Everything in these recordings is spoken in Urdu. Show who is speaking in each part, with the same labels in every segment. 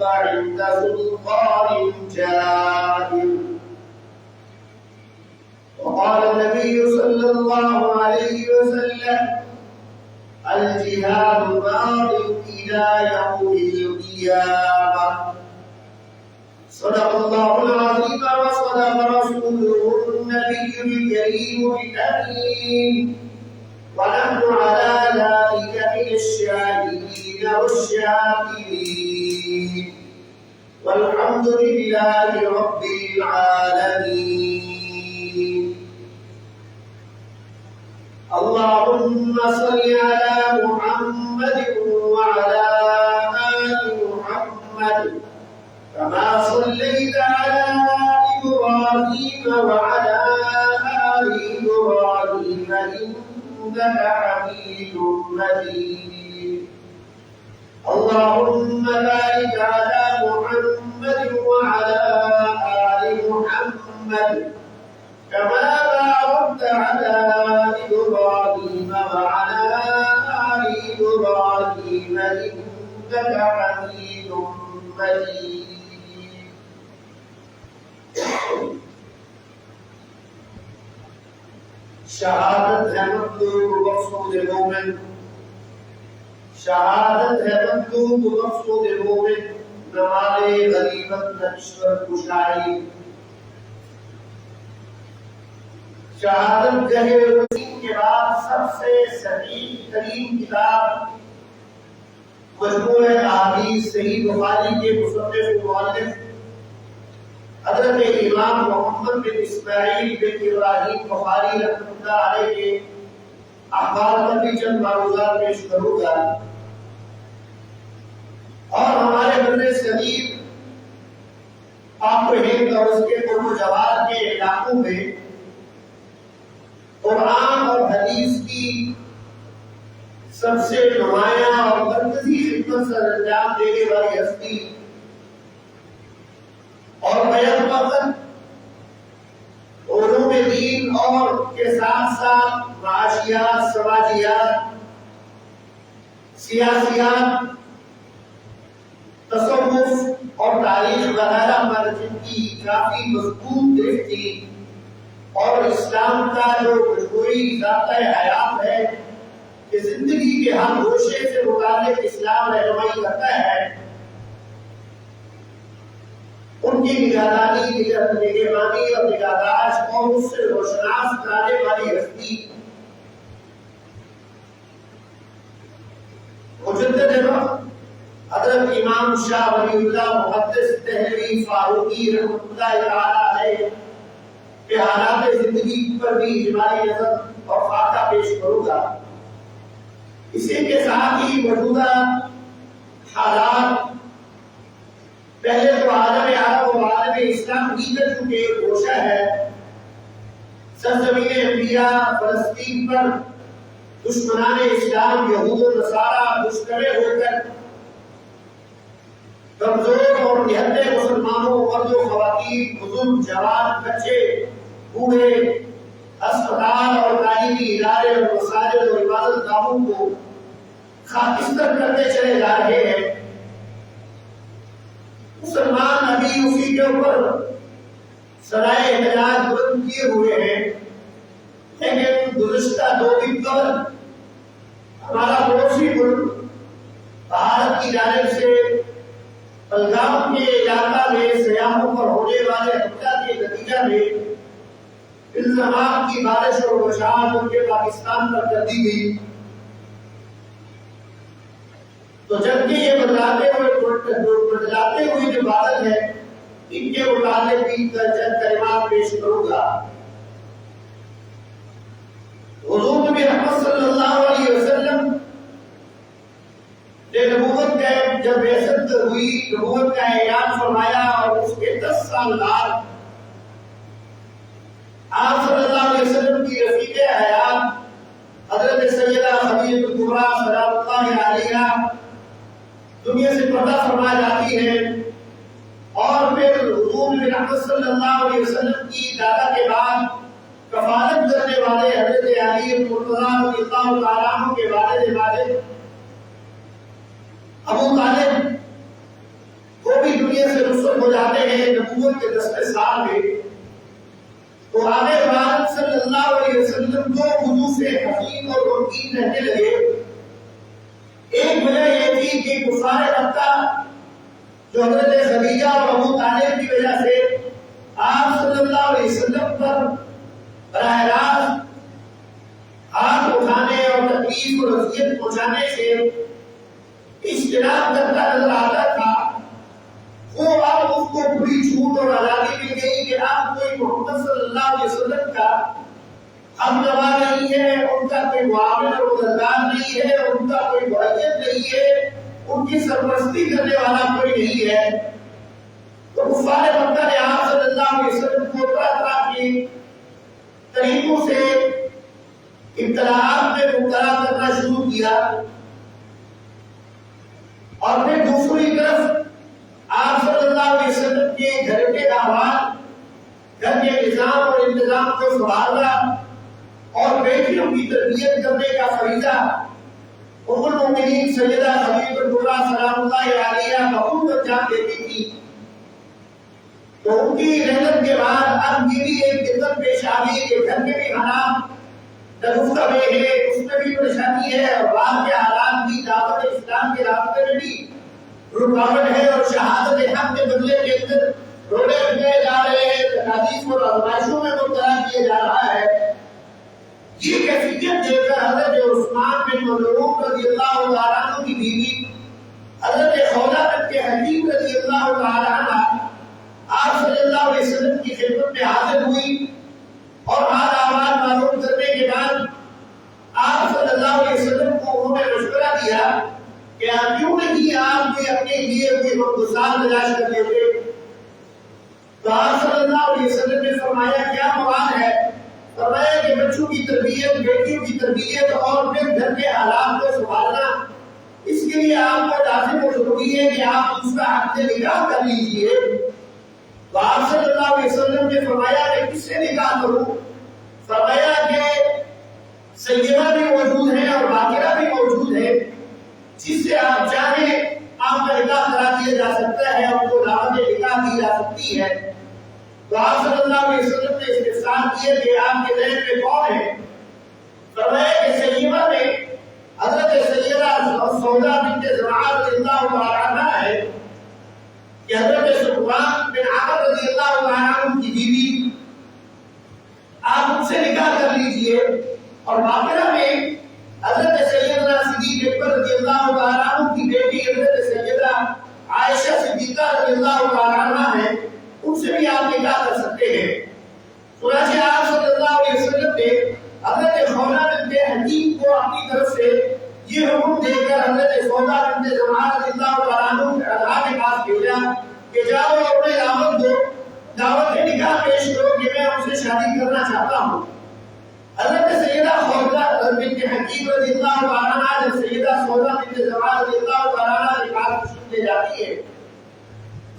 Speaker 1: عند سلطان جائر. وقال النبي صلى الله عليه وسلم: الجهاد ماض إلى يوم القيامة. صدق الله العظيم وصدق رسوله النبي الكريم الأمين، ونحن على ذلك من الشاهدين والشاكرين، والحمد لله رب العالمين. اللهم صل على محمد وعلى آل محمد كما صليت على إبراهيم وعلى آل إبراهيم إنك حميد مجيد. اللهم بارك على محمد وعلى آل محمد كما باركت على إبراهيم وعلى آل إبراهيم إنك حميد مجيد. شہادت ہے مطلوب مقصود مومن، شہادت ہے مطلوب مقصود مومن، نوالے غریبت نشور کشائی. شہادت گہے روزین کے بعد سب سے صحیح ترین کتاب مجموعہ احادیث صحیح بخاری کے مصنف و مؤلف حضرت امام محمد بن اسماعیل بن ابراہیم بخاری رحمۃ اللہ علیہ کے احوال پر بھی چند معروضات پیش کروں گا. اور ہمارے بر صغیر آپ ہند اور اس کے قرب و جوار کے علاقوں میں قرآن اور حدیث کی سب سے نمایاں اور مرکزی خدمت سر انجام دینے والی ہستی اور بیت وقت علوم دین اور کے ساتھ ساتھ معاشیات، سماجیات، سیاسیات، تصوف اور تاریخ وغیرہ پر جن کی کافی مضبوط گرفت تھی، اور اسلام کا جو مجموعی ذاتہ حیات ہے کہ زندگی کے ہر گوشے سے متعلق اسلام رہنمائی کرتا ہے، ان کی نگہدانی، نگہبانی اور نگہداشت اور اس سے روشناس کرانے والی ہستی مجدد وقت حضرت امام شاہ ولی اللہ محدث دہلوی فاروقی رحمۃ اللہ تعالی علیہ کے حالات زندگی پر بھی اجمالی نظر اور خاکہ پیش کروں گا. اسی کے ساتھ ہی موجودہ حالات، پہلے تو عالم عرب و عالم اسلام دیگر چونکہ ایک گوشہ ہے، سرزمین انبیاء فلسطین پر دشمنان اسلام یہود و نصارہ مشتبہ ہو کر کمزور اور نہتے مسلمانوں، مرد و خواتین، بزرگ، جوان، بچے، بوڑھے، اسپتال اور تعلیمی ادارے اور مساجد اور عبادت گاہوں کو خاکستر کرتے چلے جا رہے ہیں. مسلمان ابھی اسی کے اوپر سرائے احتجاج بلند کیے ہوئے ہیں، لیکن گزشتہ 2 دن قبل ہمارا پڑوسی ملک بھارت کی جانب سے پہلگام کے علاقہ میں سیاحوں پر ہونے والے حملہ کے نتیجہ میں الزامات کی بارش اور بشارت ان کے پاکستان پر کر دی گئی. تو جبکہ یہ بدلاتے ہوئے جو بادل ہے، ان کے متعلق بھی چند کلمات پیش کروں گا. حضور نبی رحمت صلی اللہ علیہ وسلم نے نبوت کا جب بعثت ہوئی، نبوت کا اعلان فرمایا، اور اس کے 10 سال بعد آپ صلی اللہ علیہ وسلم کی رفیق حیات حضرت سیدہ خدیجہ کبریٰ سلام اللہ علیہا دنیا سے پردہ فرما جاتی ہے. اور پھر حضور نبی رحمت صلی اللہ علیہ وسلم کی دادا کے بعد کفالت کرنے والے حضرت علی مرتضیٰ رضی اللہ تعالیٰ عنہ کے والد ماجد ابو طالب کو دنیا سے رخصت ہو جاتے ہیں نبوت کے 10 سال میں، تو آنے بات صلی اللہ علیہ وسلم کو وضو سے حسین اور ممکن رہنے لگے۔ ایک وجہ یہ تھی کہ کفار مکہ جو حضرت خدیجہ اور ابو طالب کی وجہ سے آپ صلی اللہ علیہ وسلم پر براہ راست ہاتھ اٹھانے اور تکلیف اور اذیت پہنچانے سے اجتناب کرتا نظر آتا تھا، وہ اب اس کو بڑی چھوٹ اور آزادی مل گئی کہ اب کوئی محمد صلی اللہ علیہ وسلم کا ہم نوا نہیں ہے، ان کا کوئی معاون اور مددگار نہیں ہے، ان کا کوئی معیت نہیں ہے، ان کی سرپرستی کرنے والا کوئی نہیں ہے۔ تو کفار مکہ نے آپ صلی اللہ علیہ وسلم کو طرح طرح کی طریقوں سے ابتلاءات میں مبتلا کرنا شروع کیا، اور پھر دوسری طرف آپ صلی اللہ علیہ وسلم کے گھر کے احوال، گھر کے نظام اور انتظام کو سنبھالنا اور بیٹیوں کی تربیت کرنے کا فریضہ ام المؤمنین سیدہ خدیجہ الکبریٰ سلام اللہ علیہا بخود انجام دیتی تھی۔ تو ان کی رحمت کے بعد اب یہ بھی ایک دقت پیش آ گئی کہ گھر کے بھی حالات نگفتہ میں ہے، اس میں بھی پریشانی ہے، اور بعض کے حالات بھی دعوت اسلام کے راستے میں بھی رکاوٹ ہے، اور شہادت حق کے بدلے کے اندر روڑے پٹائے جا رہے ہیں، تکالیف اور آزمائشوں میں مبتلا کیا جا رہا ہے۔ یہ کیفیت دیکھ کر حضرت عثمان بن مظعون رضی اللہ تعالیٰ عنہ کی بیوی حضرت خولہ بنت حکیم رضی اللہ تعالیٰ عنہ آپ صلی اللہ علیہ وسلم کی خدمت میں حاضر ہوئی، اور حال احوال معلوم کرنے کے بعد آپ صلی اللہ علیہ وسلم کو انہوں نے مشورہ دیا کہ آپ کیوں نہیں آپ بھی اپنے لیے کوئی مقصد تلاش کر لیتے۔ تو آپ صلی اللہ علیہ وسلم نے فرمایا کیا مراد ہے؟ فرمایا کہ بچوں کی تربیت، بیٹیوں کی تربیت اور پھر گھر کے حالات کو سنبھالنا، اس کے لیے آپ کو لازم و ضروری ہے کہ آپ دوسرا عقد نکاح کر لیجیے۔ تو آپ صلی اللہ علیہ وسلم نے فرمایا کہ کس سے نکاح کروں؟ فرمایا کہ سیدہ بھی موجود ہے اور باقرہ بھی موجود ہے، جس سے آپ چاہیں آپ کا نکاح کرا دیا جا سکتا ہے، ان کو دعوت نکاح دی جا سکتی ہے۔ تو آپ صلی اللہ علیہ وسلم نے استفسار کیا کہ آپ کے ذہن میں کون ہے؟ فرمایا کہ سیدہ میں حضرت سیدہ سودا بنت زمعہ رضی اللہ تعالیٰ عنہ ہے، کہ حضرت صفوان بن عامر رضی اللہ تعالیٰ عنہ کی بیوی، آپ ان سے نکاح کر لیجئے۔ اور باقرہ میں حضرت سیدنا صدیق اکبر رضی اللہ تعالیٰ عنہ کی بیٹی حضرت سیدہ عائشہ صدیقہ رضی اللہ تعالیٰ عنہ ہے، ان سے بھی آپ نکاح کر سکتے ہیں۔ چنانچہ آپ صلی اللہ علیہ وسلم نے حضرت خولہ بنت حکیم کو اپنی طرف سے یہ حکم دے کر حضرت سودا بنت زمعہ رضی اللہ تعالیٰ عنہ کے پاس بھیجا کہ جاؤ اپنے دعوت دو، دعوت نکاح پیش کرو کہ میں ان سے شادی کرنا چاہتا ہوں۔ حضرت سیدہ خولہ بنت حکیم رضی اللہ تعالیٰ عنہ جب سیدہ سودا بنت زمعہ رضی اللہ تعالیٰ عنہ کے پاس تشریف لے جاتی ہے،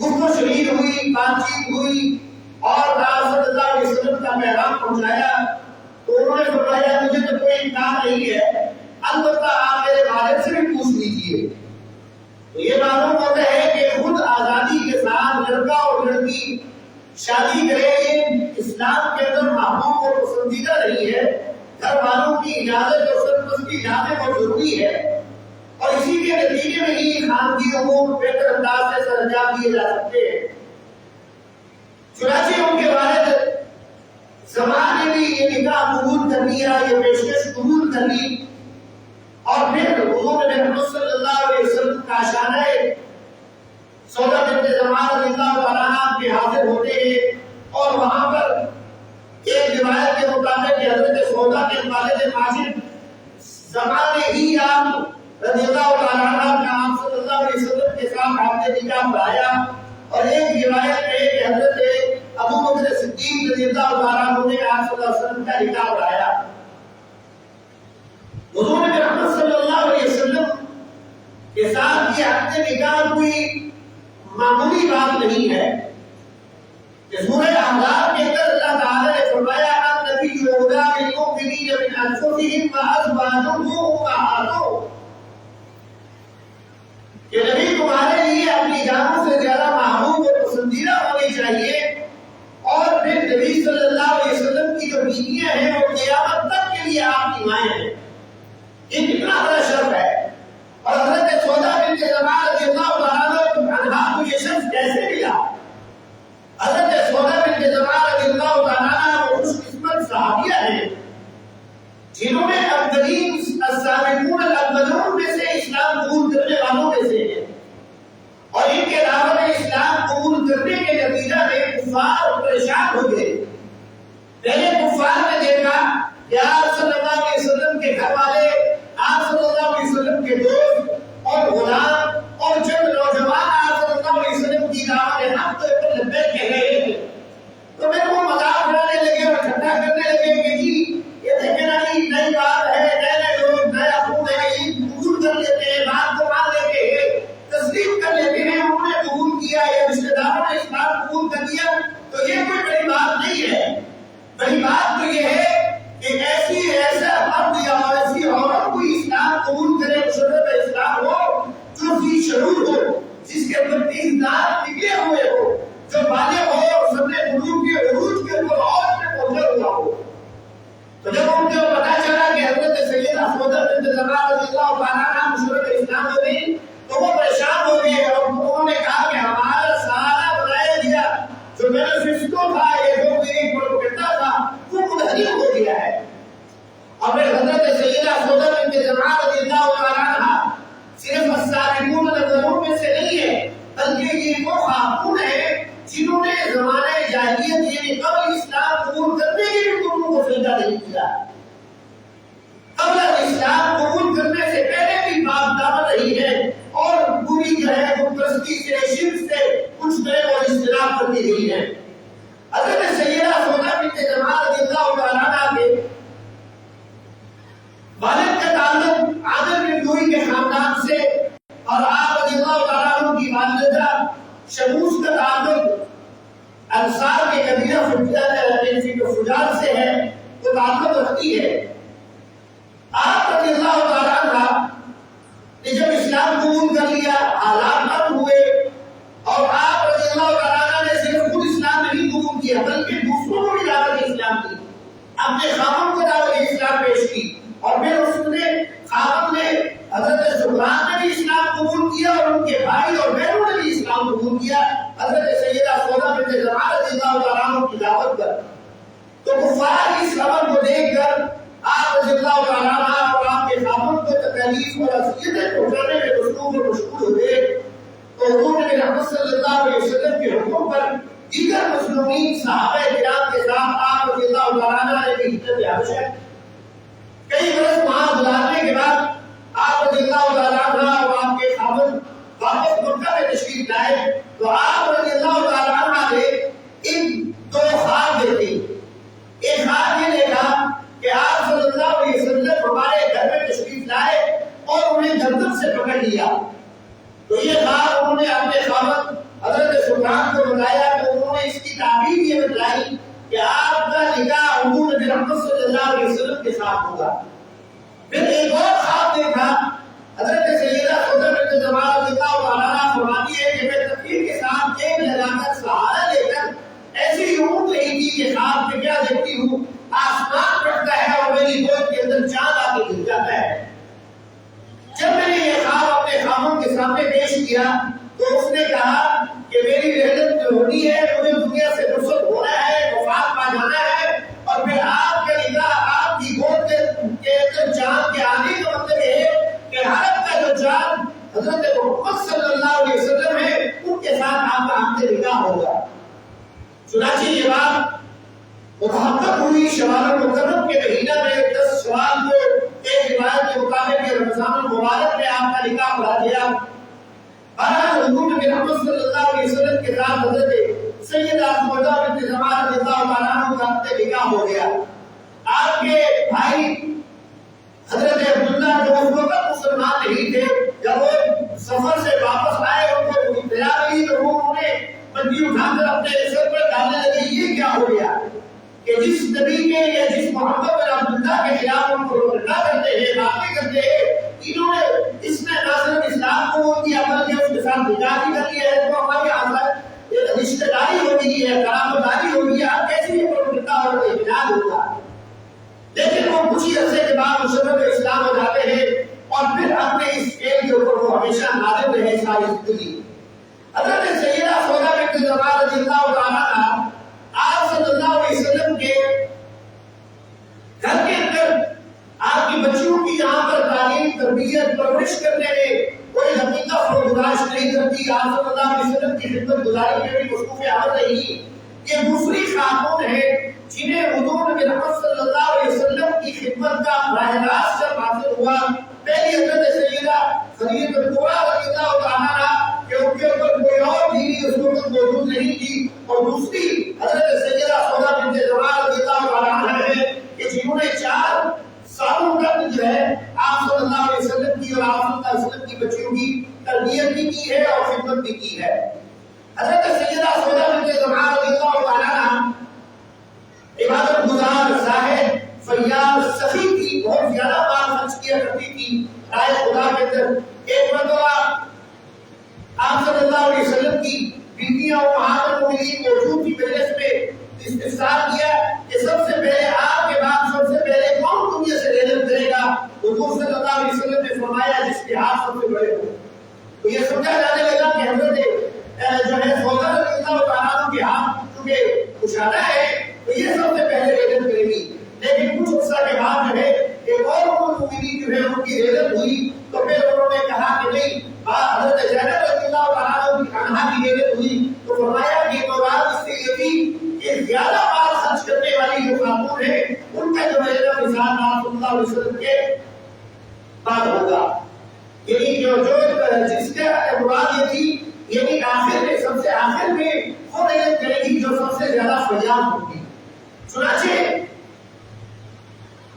Speaker 1: گفتگو شنید ہوئی، بات چیت ہوئی، اور آپ صلی اللہ علیہ وسلم کا پیغام پہنچایا، تو انہوں نے فرمایا مجھے تو کوئی انکار نہیں ہے، البتہ آپ میرے والد سے بھی پوچھ لیجیے۔ تو یہ معلوم ہوتا ہے کہ خود آزادی کے ساتھ لڑکا اور لڑکی شادی کرے، یہ اسلام کے اندر محبوب اور پسندیدہ نہیں ہے، گھر والوں کی اجازت اور سرپرستی لازم اور ضروری ہے، اور اسی کے نتیجے میں ہی خاندی امور بہتر انداز سے سر انجام دیے جا سکتے ہیں۔ چنانچہ ان کے والد زمعہ نے بھی یہ نکاح قبول کر لیا، یہ پیشکش قبول کر لی، اور پھر حضور محمد صلی اللہ علیہ وسلم کا شانہ سودا بنت زمعہ رضی اللہ تعالیٰ عنہ کے حاضر ہوتے ہیں، اور وہاں پر ایک روایت کے مطابق کہ حضرت سودا کے والد ماجد زمعہ نے ہی آپ رضی اللہ تعالیٰ عنہ کا آپ صلی اللہ علیہ وسلم کے ساتھ عقد نکاح پڑھایا، اور ایک روایت میں کہ حضرت ابو بکر صدیق رضی اللہ تعالیٰ عنہ نے آپ صلی اللہ علیہ وسلم کا نکاح پڑھایا۔ حضور محمد صلی اللہ علیہ وسلم کے ساتھ یہ عقد نکاح کوئی معمولی بات نہیں ہے۔ کہ سورہ احزاب کے اندر اللہ تعالیٰ نے فرمایا النبی اولیٰ بالمؤمنین من انفسہم وازواجہ امہاتہم، کہ نبی تمہارے لیے اپنی جانوں سے زیادہ محبوب پریشان ہو گئے. پہلے کفار نے دیکھا کہ آپ صلی اللہ علیہ وسلم کے گھر والے، آپ صلی اللہ علیہ وسلم کے دوست اور غلام اور چند نوجوان آپ صلی اللہ علیہ وسلم کی دعوت حق پر لبیک کہہ رہے تھے. تو پھر وہ مذاق اڑانے لگے اور ٹھٹا کرنے لگے کہ جی یہ دیکھیں نا جی نئی بات ہے، نئے لوگ نیا خون ہے، عید قبول کر لیتے ہیں، بات کو مان لیتے ہیں، تسلیم کر لیتے ہیں. انہوں نے قبول کیا یا رشتے داروں نے اسلام قبول کر لیا تو یہ کوئی بڑی بات نہیں ہے. بڑی بات تو یہ ہے کہ ایسا مرد یا ایسی عورت کوئی اسلام قبول کرے، مشرف اسلام ہو، جو فی شعور ہو، جس کے اندر 30 دانت نکلے ہوئے ہو، جو بالغ ہو اور سب نے بلوغ کے عروج کے اوپر اور پہ پہنچا ہوا ہو. تو جب ان کو پتا چلا کہ حضرت سیدہ سودا بنت زمعہ رضی اللہ تعالیٰ عنہا مشرف اسلام ہو گئی تو وہ پریشان ہو گئے اور انہوں نے کہا کہ ہمارا سارا بنایا گیا جو مینیفیسٹو تھا، یہ جو میری پروپیگنڈا تھا، وہ منحرف ہو گیا ہے. اور پھر حضرت سیدہ سودا بنت زمعہ رضی اللہ تعالیٰ عنہا صرف السابقون الاولون میں سے نہیں ہے، بلکہ یہ وہ خاتون ہے جنہوں نے زمانہ جاہلیت یعنی قبل اسلام قبول کرنے کے بھی تمہوں کو سجدہ نہیں کیا. قبل اسلام قبول کرنے سے پہلے بھی باپ دامن رہی ہے اور پوری جو ہے بت پرستی سے، شرک سے کچھ نئے اور اجتناب کرتی رہی ہے. حضرت سیدہ سودا بنت زمعہ رضی اللہ تعالیٰ عنہا کے والد کا تعلق عامر بن لؤی کے خاندان سے اور آپ رضی اللہ تعالیٰ عنہ کی والدہ شموس کا تعلق انصار کے قبیلہ فجار سے ہے، وہ تعلق رکھتی ہے. آپ رضی اللہ تعالیٰ عنہ نے جب اسلام قبول کر لیا، حالات نرم ہوئے اور آپ رضی اللہ تعالیٰ عنہ نے صرف خود اسلام نہیں قبول کیا بلکہ دوسروں کو بھی دعوت اسلام کی، اپنے خاوند کو دعوت اسلام پیش کی. اور پھر اس نے خاوند نے حضرت زبران نے بھی اسلام قبول کیا اور ان کے بھائی اور بہنوں نے بھی اسلام قبول کیا حضرت سیدہ سودا بنت زمعہ رضی اللہ تعالیٰ عنہ کی دعوت پر. تو کفار اس خبر کو دیکھ کر آپ رضی اللہ تعالیٰ عنہ اور آپ کے خاوند کو تکلیف اور اذیتیں پہنچانے میں مشغول ہوئے. تو حضور نبی محمد صلی اللہ علیہ وسلم کے حکم پر دیگر مظلومین صحابہ کرام کے ساتھ آپ رضی اللہ تعالیٰ عنہ نے بھی ہجرت حبشہ کئی برس وہاں گزارنے کے بعد آپ رضی اللہ تعالیٰ عنہ اور آپ کے خاوند واپس مکہ میں تشریف لائے. تو آپ رضی اللہ تعالیٰ عنہ نے ان دو خواب دیکھے. ایک خواب یہ دیکھا کہ آپ صلی اللہ علیہ وسلم ہمارے گھر میں تشریف لائے اور انہیں گردن سے پکڑ لیا. تو یہ خواب انہوں نے اپنے خاوند حضرت سلطان کو بتایا تو انہوں نے اس کی تعبیر یہ بتلائی کہ آپ کا نکاح حضور نبی محمد صلی اللہ علیہ وسلم کے ساتھ ہوگا. پھر ایک اور خواب دیکھا حضرت سیدہ سودا بنت زمعہ رضی اللہ تعالیٰ عنہا فرماتی ہے کہ میں تقریر کے ساتھ ایک لگا کر سہارا لے کر ایسی ہی اونٹ رہی تھی کہ خواب میں کیا دیکھتی ہوں، آسمان پھٹتا ہے اور میری گود کے اندر چاند آ کے گر جاتا ہے. جب میں نے یہ خواب اپنے خاوند کے سامنے پیش کیا تو اس نے کہا کہ میری رحلت جو ہونی ہے مجھے دنیا سے رخصت ہونا ہے، وفات پا جانا ہے اور پھر آپ کا نکاح آپ کی گود کے اندر چاند کے آنے کا مطلب یہ ہے کہ عرب کا جو چاند حضرت محمد صلی اللہ علیہ وسلم ہے ان کے ساتھ آپ کا ہم سے نکاح ہوگا. چنانچہ یہ بات محقق ہوئی شوال المکرم کے مہینہ میں 10 شوال کو ایک روایت کے مطابق رمضان المبارک میں آپ کا نکاح پڑھا گیا. حضور نبی محمد صلی اللہ علیہ وسلم کے ساتھ حضرت سیدہ سودا بنت زمعہ رضی اللہ تعالیٰ عنہ کا نکاح ہو گیا. آپ کے بھائی حضرت عبداللہ جو اس وقت مسلمان نہیں تھے، جب وہ سفر سے واپس آئے ان کو اطلاع ملی تو انہوں نے بندی اٹھا کر اپنے سر پر ڈالنے لگے. یہ کیا ہو گیا کہ جس نبی کے یا جس محمد بن عبداللہ کے خلاف ان کو روکنا کرتے ہیں، باتیں کرتے ہیں، انہوں نے اس میں نہ صرف اسلام کو کیا بلکہ اس کے ساتھ نکاح بھی کر لیا ہے. تو ہمارے یہاں رشتہ داری ہو گئی ہے، قرابت داری ہو گئی ہے، آپ کیسے یہ نکاح اور اعتراض ہوگا. لیکن وہ کچھ ہی عرصے کے بعد مشرف اسلام ہو جاتے ہیں اور پھر اپنے اس فعل کے اوپر وہ ہمیشہ نادم رہے ساری زندگی. حضرت سیدہ سودا بنت زمعہ رضی اللہ تعالیٰ عنہا آپ صلی اللہ علیہ وسلم کے گھر کے اندر آپ کی بچیوں کی یہاں پر تعلیم، تربیت، پرورش کرنے میں کوئی حقیقت اور گزارش نہیں کرتی. آپ صلی اللہ علیہ وسلم کی خدمت گزاری میں بھی مصروف عمل رہی. یہ دوسری خاتون ہے جنہیں حضور نبی محمد صلی اللہ علیہ وسلم کی خدمت کا براہ راست جب حاصل ہوا، پہلی حضرت سیدہ خدیجہ کبریٰ رضی اللہ تعالیٰ عنہا کہ ان کے اوپر کوئی اور بیوی اس وقت موجود نہیں تھی، اور دوسری حضرت سیدہ سودا بنت زمعہ رضی اللہ تعالیٰ عنہا ہے کہ جنہوں نے 4 سالوں تک جو ہے آپ صلی اللہ علیہ وسلم کی اور آپ صلی اللہ علیہ وسلم کی بچیوں کی تربیت بھی کی ہے اور خدمت بھی کی ہے۔ حضرت سیدہ سودا بنت زمعہ رضی اللہ تعالیٰ عنہا عبادت گزار، زاہد، فیاض، سخی تھی، بہت زیادہ مال خرچ کیا کرتی تھی رائے خدا کے اندر۔ ایک مرتبہ آپ صلی اللہ علیہ وسلم کی بیویاں امہات المؤمنین موجود تھی مجلس میں، استفسار کیا کہ سب سے پہلے آپ کے بعد سب سے پہلے کون دنیا سے رحلت کرے گا؟ حضور صلی اللہ علیہ وسلم نے فرمایا جس کے ہاتھ سب سے بڑے ہوں۔ تو یہ سمجھا جانے لگا کہ حضرت جو ہے سودا رضی اللہ تعالیٰ عنہ کے ہاتھ چونکہ کشادہ ہے تو یہ سب سے پہلے رحلت کرے گی۔ لیکن کچھ عرصہ کے بعد جو ہے ایک اور مومنی جو ہے ان کی رحلت ہوئی تو پھر انہوں نے کہا کہ نہیں، حضرت زینب رضی اللہ تعالیٰ عنہا کی رحلت ہوئی تو فرمایا کہ مراد اس سے یہ تھی کہ زیادہ مال خرچ کرنے والی جو خاتون ہے ان کا جو ہے مثال آپ صلی اللہ علیہ وسلم کے بعد ہوگا، یعنی جس کا مراد یہ تھی یعنی آخر میں سب سے آخر میں وہ رحلت کرے گی جو سب سے زیادہ فیاض ہوگی۔ چنانچہ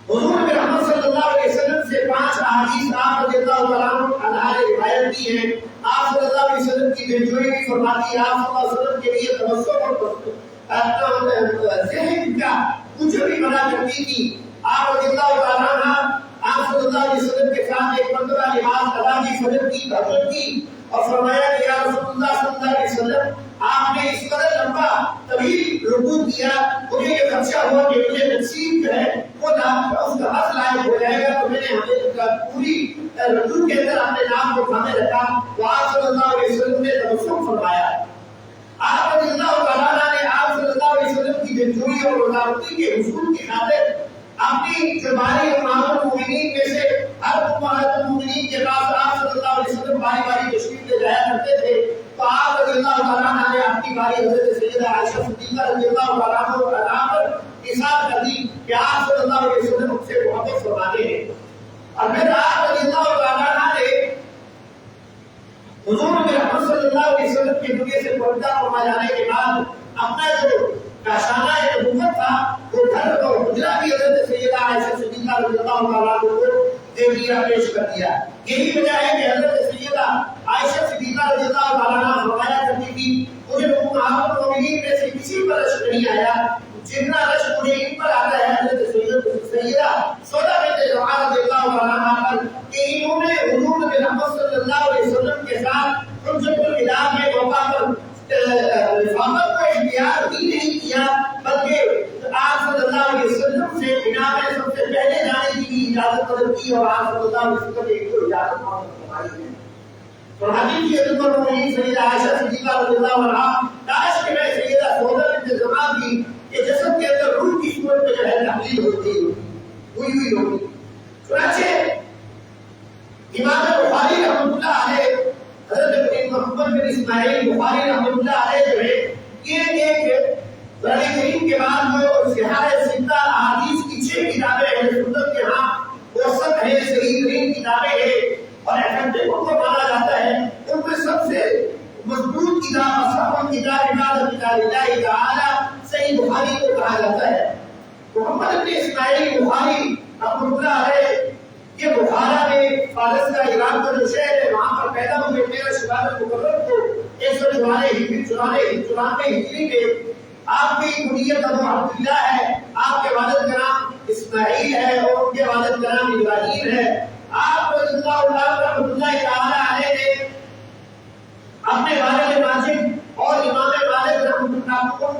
Speaker 1: حضور نبی محمد صلی اللہ علیہ وسلم سے 5 احادیث آپ رضی اللہ تعالیٰ عنہ نے روایت کی ہے۔ آپ صلی اللہ علیہ وسلم کی دلجوئی بھی فرماتی ہے، آپ صلی اللہ علیہ وسلم کے لیے تبسم اور ذہن کا کچھ بھی منع کرتی تھی۔ آپ رضی اللہ تعالیٰ عنہ آپ صلی اللہ علیہ وسلم کے ساتھ ایک مرتبہ نماز ادا کی، فجر کی، تہجد کی، اور فرمایا کہ یا رسول اللہ صلی اللہ علیہ وسلم آپ نے اس قدر لمبا طویل رکوع کیا، مجھے یہ خدشہ ہوا کہ مجھے نصیب جو ہے وہ اس کا حق لائق ہو جائے گا، تو میں نے پوری رکوع کے اندر اپنے نام کو تھامے رکھا۔ تو آپ صلی اللہ علیہ وسلم نے تبسم فرمایا۔ آپ رضی اللہ تعالیٰ نے آپ صلی اللہ علیہ وسلم کی دلجوئی اور رضامندی کے حصول کی خاطر اپنی جو باری امہات المؤمنین میں سے ہر امہات المؤمنین کے پاس آپ صلی اللہ علیہ وسلم باری باری تشریف لے جایا کرتے تھے، تو آپ رضی اللہ تعالیٰ نے اپنی باری حضرت سیدہ عائشہ صدیقہ رضی اللہ تعالیٰ عنہا پر اثار کر دی کہ آپ صلی اللہ علیہ وسلم ان سے محبت فرماتے ہیں۔ اور پھر آپ رضی اللہ تعالیٰ نے حضور نبی محمد صلی اللہ علیہ وسلم کی دنیا سے پردہ فرما جانے کے بعد اپنا جو کاشانہ نبوت تھا وہ گھر اور حجرہ بھی حضرت سیدہ عائشہ صدیقہ رضی اللہ تعالیٰ عنہ کو دے دیا، پیش کر دیا۔ یہی وجہ ہے کہ حضرت سیدہ عائشہ صدیقہ رضی اللہ تعالیٰ عنہ فرمایا کرتی تھی مجھے امہات المؤمنین میں سے کسی پر رشک نہیں آیا جتنا رشک مجھے ان پر آتا ہے حضرت سیدہ سودا بنت زمعہ رضی اللہ تعالیٰ عنہ پر، کہ انہوں نے حضور نبی محمد صلی اللہ علیہ وسلم کے ساتھ حجۃ الوداع کے موقع پر رفاقت کو اختیار ہی نہیں کیا، بلکہ آپ صلی اللہ علیہ وسلم سے بنا میں سب سے پہلے جانے کی اجازت طلب کی اور آپ صلی اللہ علیہ وسلم نے ایک کو اجازت فرمائی ہے۔ اور حدیث کی ام المؤمنین سیدہ عائشہ صدیقہ رضی اللہ عنہا کاش کہ میں سیدہ سودا بنت زمعہ کی کہ جسد کے اندر روح کی صورت میں جو ہے تحلیل ہوتی ہوئی ہوتی۔ چنانچہ امام بخاری رحمۃ اللہ علیہ حضرت محمد بن اسماعیل بخاری رحمۃ اللہ علیہ جو ہے یہ ایک قرآن کریم کے بعد جو صحاح ستہ احادیث کی 6 کتابیں ہیں سنت کے ہاں وسط ہے، صحیح ترین کتابیں ہیں اور اکٹھے کو مانا جاتا ہے، ان میں سب سے مضبوط کتاب اصح کتاب عبادت کتاب اللہ تعالی صحیح بخاری کو کہا جاتا ہے۔ محمد بن اسماعیل بخاری رحمۃ اللہ علیہ یہ بخارا میں فارس کا ایران کا جو شہر ہے وہاں پر پیدا ہوئے 13 شوال مقرر کو 194 ہجری میں۔ آپ کی کنیت ابو عبداللہ ہے، آپ کے والد کا نام اسماعیل ہے اور ان کے والد کا نام ابراہیم ہے۔ آپ رضی اللہ تعالیٰ علیہ نے اپنے والد ماجد اور امام مالک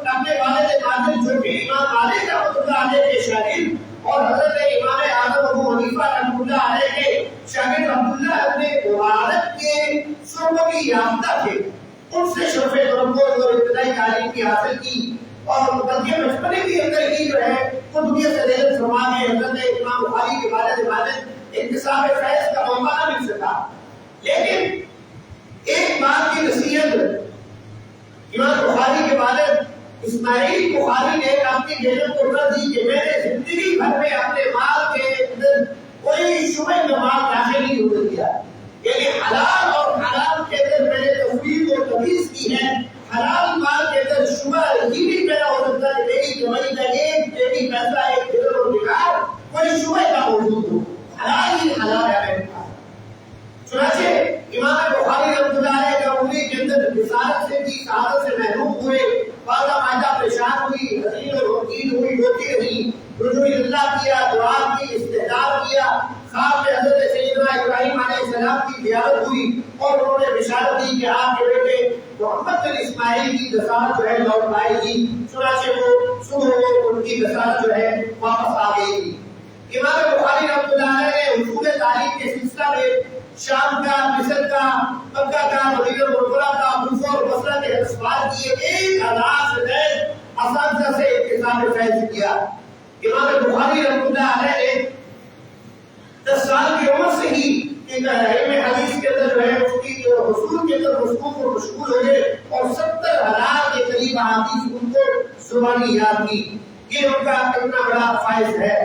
Speaker 1: اپنے والد ماجد جو کہ امام مالک رحمۃ اللہ علیہ کے شاگرد اور حضرت امام اعظم ابو حنیفہ رحمۃ اللہ علیہ کے شاگرد عبداللہ ابن مبارک کے سرمدی یافتہ تھے، ان سے شرف نبوت اور ابتدائی تعلیم کی حاصل کی اور بلکہ بچپنے کے اندر ہی جو ہے وہ دنیا سے رحلت فرما کے حضرت امام بخاری کے والد ماجد انتصاب فیض کا موقع نہ مل سکا۔ لیکن ایک بات کی نصیحت امام بخاری کے والد اسماعیل بخاری نے اپنی بیگم کو رد دی کہ میں نے زندگی بھر میں اپنے مال کے اندر کوئی شبہ میں مال داخل نہیں ہونے دیا، یعنی حلال اور حرام کے اندر میں نے تفریق اور تمیز کی ہے۔ حلال مال کے اندر شبہ یہ بھی پیدا ہو سکتا ہے کہ میری کمائی کا ایک پیسہ ایک درہم اور دینار کوئی شبہ کا موجود ہو، حلال ہی حلال ہے میرے پاس۔ چنانچہ امام بخاری رحمۃ اللہ علیہ کا عمری کے اندر رسالت سے کی سعادت سے محروم ہوئے، بعض مائدہ پریشان ہوئی، حزین اور غمگین ہوئی، روتی رہی، رجوع اللہ کیا، دعا کی، استحضار کیا، خواب میں حضرت سیدنا ابراہیم علیہ السلام کی زیارت ہوئی اور انہوں نے بشارت دی کہ آپ کے بیٹے محمد بن اسماعیل کی رسالت جو ہے لوٹ آئے گی۔ چنانچہ وہ صبح ان کی رسالت جو ہے واپس آ گئی تھی۔ امام بخاری رحمۃ اللہ علیہ نے حصول تعلیم کے سلسلہ میں شام کا، مصر کا، مکہ کا، مدینہ منورہ کا، کوفہ اور بصرہ کے اسفار کیے، 1000 سے زائد اساتذہ سے اکتساب فیض کیا۔ امام بخاری رحمۃ اللہ علیہ نے 10 سال کی عمر سے ہی علم حدیث کے اندر جو ہے اس کی حصول کے اندر مصروف اور مشغول ہوئے اور 70,000 کے قریب احادیث ان کو زبانی یاد کی۔ یہ ان کا اتنا بڑا فائز ہے۔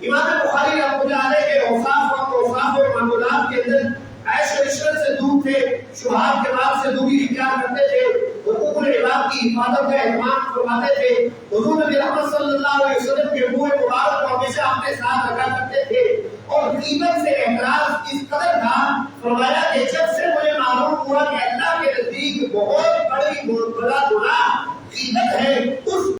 Speaker 1: امام بخاری رحمۃ اللہ علیہ کے اوصاف اور معمولات کے اندر عیش و عشرت سے دور تھے، شبہات کے باب سے دوری اختیار کرتے تھے، حقوق العباد کی حفاظت کا اہتمام فرماتے تھے، حضور نبی رحمت صلی اللہ علیہ وسلم کے منہ مبارک کو ہمیشہ اپنے ساتھ رکھا کرتے تھے، اور غیبت سے احتراز اس قدر تھا، فرمایا کہ جب سے مجھے معلوم ہوا کہ اللہ کے نزدیک بہت بڑا گناہ غیبت ہے، اس